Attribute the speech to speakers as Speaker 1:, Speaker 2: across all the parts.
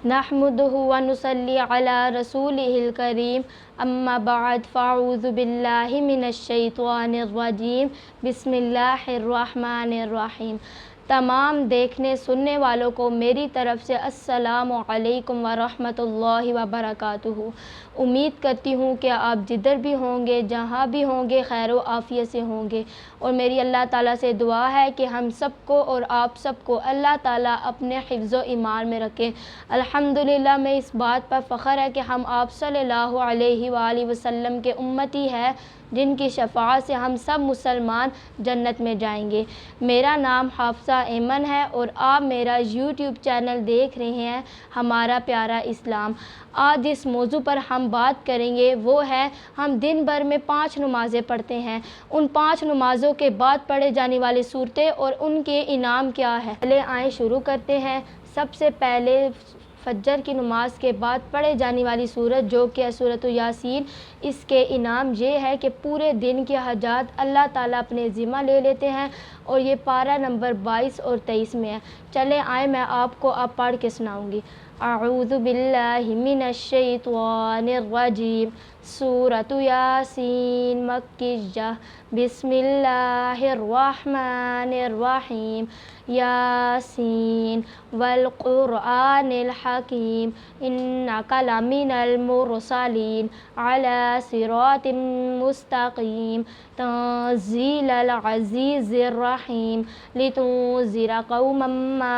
Speaker 1: नहमदुहु व नुसल्ली अला रसूलिहिल करीम अम्मा बाद फ़अऊज़ु बिल्लाहि मिनश शैतानिर रजीम बिस्मिल्लाहिर रहमानिर रहीम। तमाम देखने सुनने वालों को मेरी तरफ़ से अस्सलामु अलैकुम व रहमतुल्लाहि व बरकातुहू। उम्मीद करती हूँ कि आप जिधर भी होंगे, जहाँ भी होंगे, खैर व आफ़ियत से होंगे। और मेरी अल्लाह ताला से दुआ है कि हम सबको और आप सबको अल्लाह ताला अपने हिफ्ज़ व ईमान में रखें। अल्हम्दुलिल्लाह, मैं इस बात पर फ़ख्र है कि हम आप सल्लल्लाहु अलैहि वालैहि वसल्लम के उम्मती है, जिनकी शफ़ाअत से हम सब मुसलमान जन्नत में जाएंगे। मेरा नाम हाफ़सा ऐमन है और आप मेरा यूट्यूब चैनल देख रहे हैं, हमारा प्यारा इस्लाम। आज जिस मौजू पर हम बात करेंगे वो है, हम दिन भर में 5 नमाज़ें पढ़ते हैं, उन 5 नमाज़ों के बाद पढ़े जाने वाली सूरतें और उनके इनाम क्या है। चले आए शुरू करते हैं। सबसे पहले फज्र की नमाज के बाद पढ़े जाने वाली सूरत जो कि सूरत यासीन, इसके इनाम ये है कि पूरे दिन के हजात अल्लाह ताला अपने ज़िम्मा ले लेते हैं और ये पारा नंबर 22 और 23 में है। चले आए, मैं आपको अब पढ़ के सुनाऊँगी। अऊज़ु बिल्लाहि मिनश शैतानिर रजीम। सूरत यासीन मक्किय्या। बिस्मिल्लाहिर रहमानिर रहीम। यासीन वल क़ुरआनिल हकीम इन्नका लमिनल मुरसलीन अला सिरातिम मुस्तक़ीम तंज़ीलल अज़ीज़िर रहीम लितुंज़िरा क़ौमम मा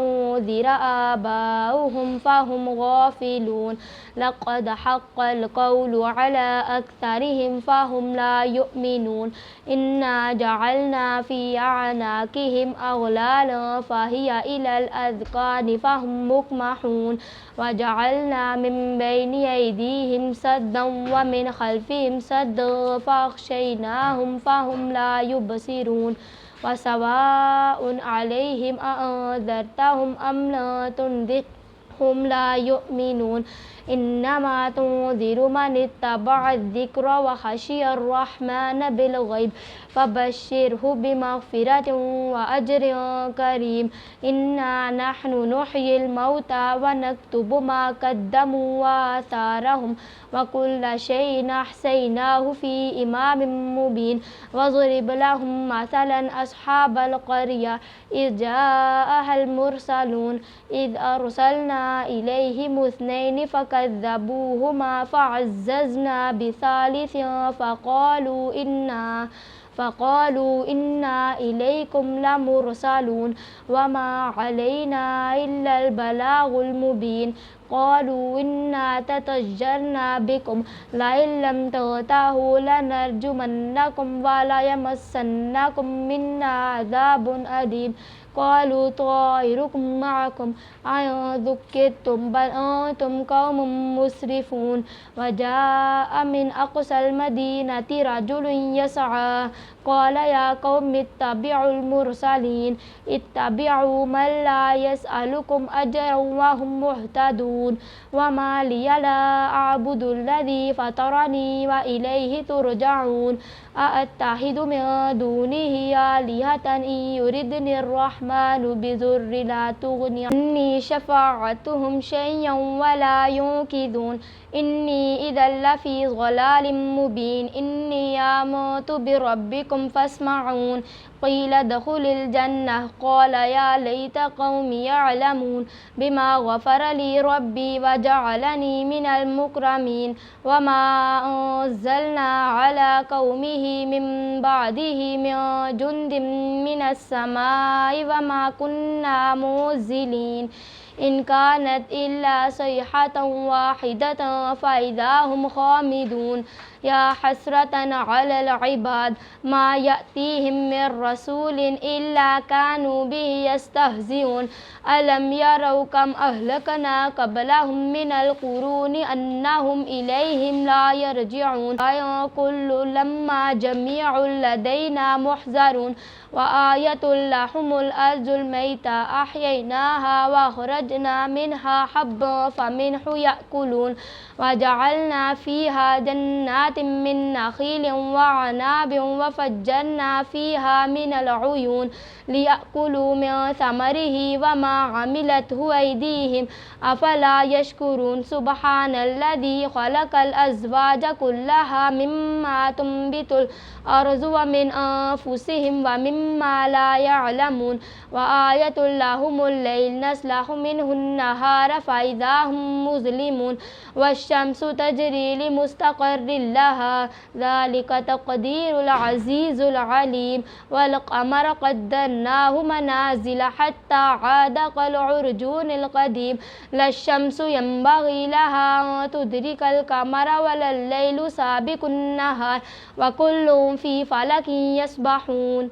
Speaker 1: उन्ज़िरा आबाउहुम फ़हुम गाफ़िलून लक़द हक़्क़ल क़ौलु अला अक्सरिहिम फ़हुम ला युमिनून इन्ना जअलना फ़ी अअनाक़िहिम अग़लालन फ़हिय इलल अज़क़ानि फ़हुम मुक़महून व जअलना मिन बैनि अयदीहिम सद्दन व मिन ख़ल्फ़िहिम सद्दन फ़अग़शयनाहुम फ़हुम ला युबसिरून व सवाउन अलैहिम अअंज़रतहुम अम लम तुनज़िरहुम ला युमिनून इन्नमा तुनज़िरु मन इत्तबअ ज़िक्र व ख़शियर रहमान बिल ग़ैब फ़बश्शिरहु बिमग़फ़िरतिन व अज्रिन करीम। इन्ना नहनु नुह्यिल मौता व नक्तुबु मा क़द्दमू व आसारहुम व कुल्ल शैइन अहसैनाहु फ़ी इमामिम मुबीन। वज़रिब लहुम मसलन अस्हाबल क़र्या इज़ जाअहल मुरसलून इज़ अरसलना इलैहिम इस्नैनि फ़कज़्ज़बूहुमा फ़अज़्ज़ज़ना बिसालिसिन फ़क़ालू इन्ना इलैकुम लमुरसलून वमा अलैना इल्लल बलागुल मुबीन। क़ालू इन्ना ततय्यरना बिकुम लइन लम तंतहू लनरजुमन्नकुम व लयमस्सन्नकुम मिन्ना अज़ाबुन अलीम। क़ालू ताइरुकुम मअकुम अइन ज़ुक्किरतुम बल अंतुम क़ौमुम मुस्रिफ़ून। व जाअ मिन अक़सल मदीनति रजुलुन यसअ क़ाल या क़ौमि इत्तबिउल मुरसलीन इत्तबिउ मन ला यसअलुकुम अजरन व हुम मुहतदून। व मा लिय ला अअबुदुल्लज़ी फ़तरनी व इलैहि तुरजऊन। अअत्तख़िज़ु मिन दूनिही आलिहतन इन युरिदनिर रहमानु बिज़ुर्रिन ला तुग़नि अन्नी शफ़ाअतुहुम शैयअन व ला युनक़िज़ून। इन्नी इज़्ज़न लफ़ी ज़लालिम मुबीन। इन्नी आमनतु बिरब्बिकुम फ़स्मऊन। क़ील उद्ख़ुलिल जन्नह क़ाल या लैत क़ौमी यअलमून बिमा ग़फ़र ली रब्बी व जअलनी मिनल मुकरमीन। व मा अंज़लना अला क़ौमिही मिन बअदिही मिन जुन्दिन मिनस समाइ व मा कुन्ना मुनज़्ज़िलीन। इन कानत इल्ला सयहतन वाहिदतन फ़इज़ा हुम ख़ामिदून। या हसरतन अलल इबाद मा यअतीहिम मिर रसूलिन इल्ला कानू बिही यस्तहज़िऊन। अलम यरौ कम अहलकना क़ब्लहुम मिनल क़ुरूनि अन्नहुम इलैहिम ला यरजिऊन। कुल्लु लम्मा जमीउल लदैना मुहज़रून। व आयतुल लहुमुल अर्ज़ुल मैता अहयैनाहा व अख़रजना मिन्हा हब्बन फ़मिन्हु यअकुलून। व जअलना फ़ीहा जन्नातिन मिन नख़ीलिन व अनाबिन व फ़ज्जरना फ़ीहा من العيون ليأكلوا من ثمره وما عملته أيديهم أفلا يشكرون سبحان الذي خلق الأزواج كلها مما تنبت الأرض ومن أنفسهم ومما لا يعلمون وآية لهم الليل نسلخ منه النهار فإذا هم مظلمون والشمس تجري لمستقر لها ذلك تقدير العزيز العليم والقمر قدرناه منازل حتى عاد كالعرجون القديم لا الشمس ينبغي لها أن تدرك القمر ولا الليل سابق النهار وكل في فلك يسبحون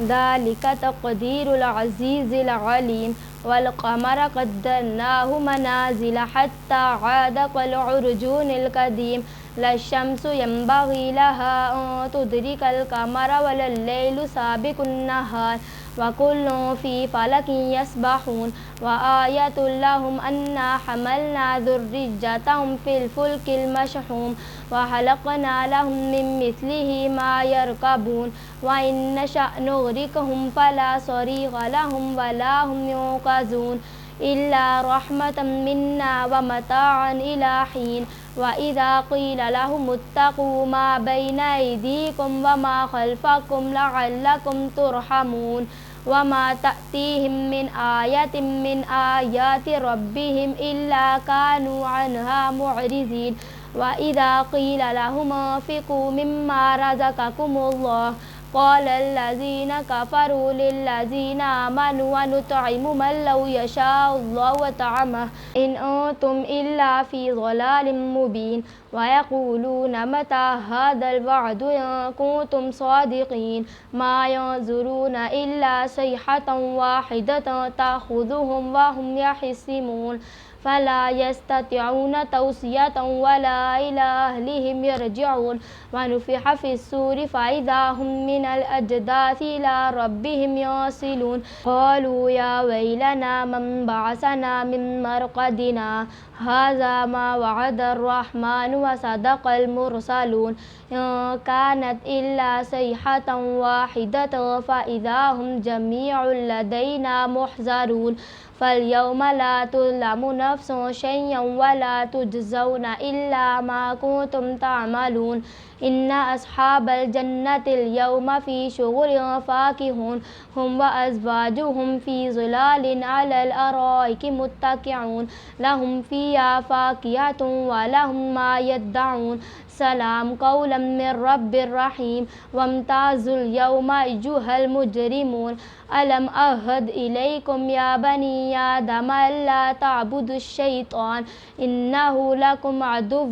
Speaker 1: ذلك تقدير العزيز العليم والقمر قدرناه منازل حتى عاد كالعرجون القديم لا الشمس ينبغي لها أن تدرك القمر ولا الليل سابق النهار وكل في فلك يسبحون وآية لهم أنا حملنا ذريتهم في الفلك المشحون وخلقنا لهم من مثله ما يركبون وإن نشأ نغرقهم فلا صريخ لهم ولا هم ينقذون إلا رحمة منا ومتاعا إلى حين وإذا قيل لهم اتقوا ما بين أيديكم وما خلفكم لعلكم ترحمون وما تأتيهم من آية من آيات ربهم إلا كانوا عنها معرضين وإذا قيل لهم انفقوا مما رزقكم الله قال الذين كفروا للذين آمنوا ونطعم من لو يشاء الله وطعمه إن أنتم إلا في ضلال مبين ويقولون متى هذا الوعد إن كنتم صادقين ما ينظرون إلا صيحة واحدة تأخذهم وهم يخصمون فلا يستطيعون توصية ولا إلى أهلهم يرجعون ونفخ في الصور فإذا هم من الأجداث إلى ربهم يصلون قالوا يا ويلنا من بعثنا من مرقدنا هذا ما وعد الرحمن وصدق المرسلون إن كانت إلا صيحة واحدة فإذا هم جميع لدينا محضرون فاليوم لا تظلم نفس شيئا ولا تجزون إلا ما كنتم تعملون إن أصحاب الجنة اليوم في شغل فاكهون هم وأزواجهم في ظلال على الأرائك متكئون لهم فيها فاكهة ولهم ما يدعون سلام قولا من رب رحيم وامتازوا اليوم أيها المجرمون ألم أعهد إليكم يا بني آدم ألا تعبدوا الشيطان إنه لكم عدو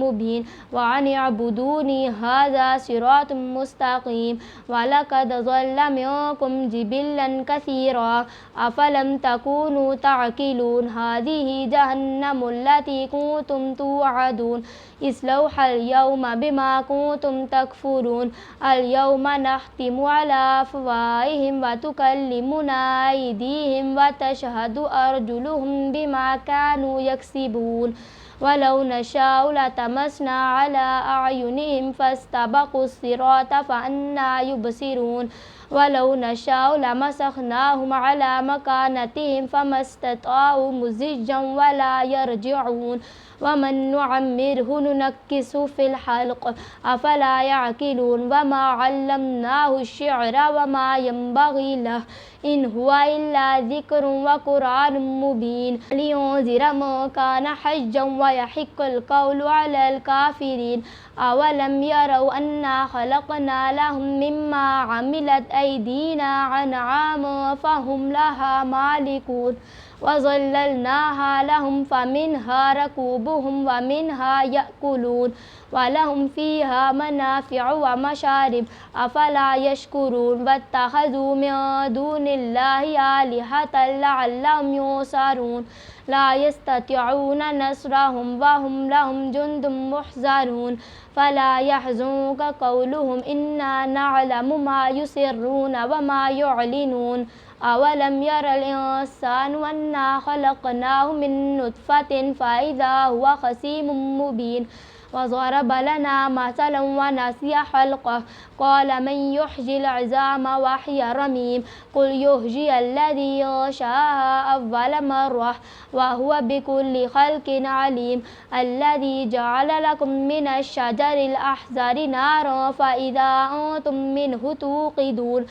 Speaker 1: مبين وأن اعبدوني هذا صراط مستقيم ولقد ضل منكم جبلا كثيرا أفلم تكونوا تعقلون هذه جهنم التي كنتم توعدون اصلوها اليوم بما كنتم تكفرون اليوم نختم على أفواههم وتكلمنا أيديهم وتشهد أرجلهم بما كانوا يكسبون ولو نشاء لطمسنا على أعينهم فاستبقوا الصراط فأنى يبصرون ولو نشاء لمسخناهم على مكانتهم فما استطاعوا مزجا ولا يرجعون ومن نعمره ننكسه في الحلق أفلا يعقلون وما علمناه الشعر وما ينبغي له إن هو إلا ذكر وقرآن مبين لينذر من كان حجا ويحق القول على الكافرين أولم يروا أنا خلقنا لهم مما عملت أيدينا أنعاما فهم لها مالكون وظللناها لهم فمنها ركوبهم ومنها يأكلون ولهم فيها منافع ومشارب أفلا يشكرون واتخذوا من دون الله آلهة لعلهم ينصرون لا يستطيعون نصرهم وهم لهم جند محضرون فلا يحزنك قولهم إنا نعلم ما يسرون وما يعلنون أولم ير الإنسان أنا خلقناه من نطفة فإذا هو خصيم مبين वज़रब लना मसलन व नसिया खल्क़ह क़ाल मन युहयिल इज़ाम व हिय रमीम क़ुल युहयिल्लज़ी अंशअहा अव्वल मर्रह व हुवा बिकुल्लि ख़ल्क़िन अलीम अल्लज़ी जअल लकुम मिनश शजरिल अहज़रि नारन फ़इज़ा अंतुम मिन्हु तूक़िदून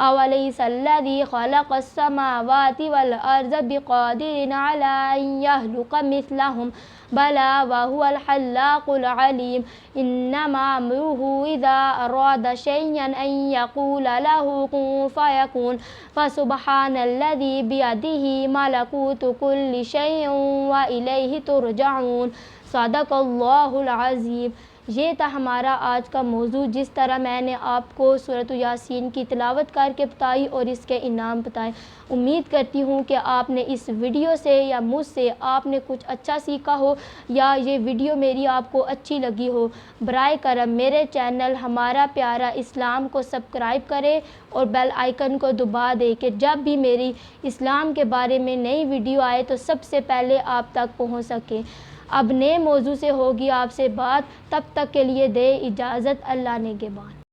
Speaker 1: अवलैसल्लज़ी ख़लक़स समावाति वल अर्ज़ बिक़ादिरिन अला अन यख़्लुक़ मिस्लहुम बला वहुवल हल्लाक़ुल अलीम इन्नमा अम्रुहु इज़ा अरादा शयअन अन यक़ूल लहु कुन फ़यकून फ़सुब्हानल्लज़ी बियदिही मलकूतु कुल्लि शैइन व इलैहि तुरजऊन। सदक़ल्लाहुल अज़ीम। ये था हमारा आज का मौजू, जिस तरह मैंने आपको सूरत यासीन की तिलावत करके बताई और इसके इनाम बताए। उम्मीद करती हूँ कि आपने इस वीडियो से या मुझसे आपने कुछ अच्छा सीखा हो या ये वीडियो मेरी आपको अच्छी लगी हो। बराए करम मेरे चैनल हमारा प्यारा इस्लाम को सब्सक्राइब करें और बेल आइकन को दबा दें कि जब भी मेरी इस्लाम के बारे में नई वीडियो आए तो सबसे पहले आप तक पहुँच सके। अब नए मौजू से होगी आपसे बात, तब तक के लिए दे इजाज़त। अल्लाह ने के बाद।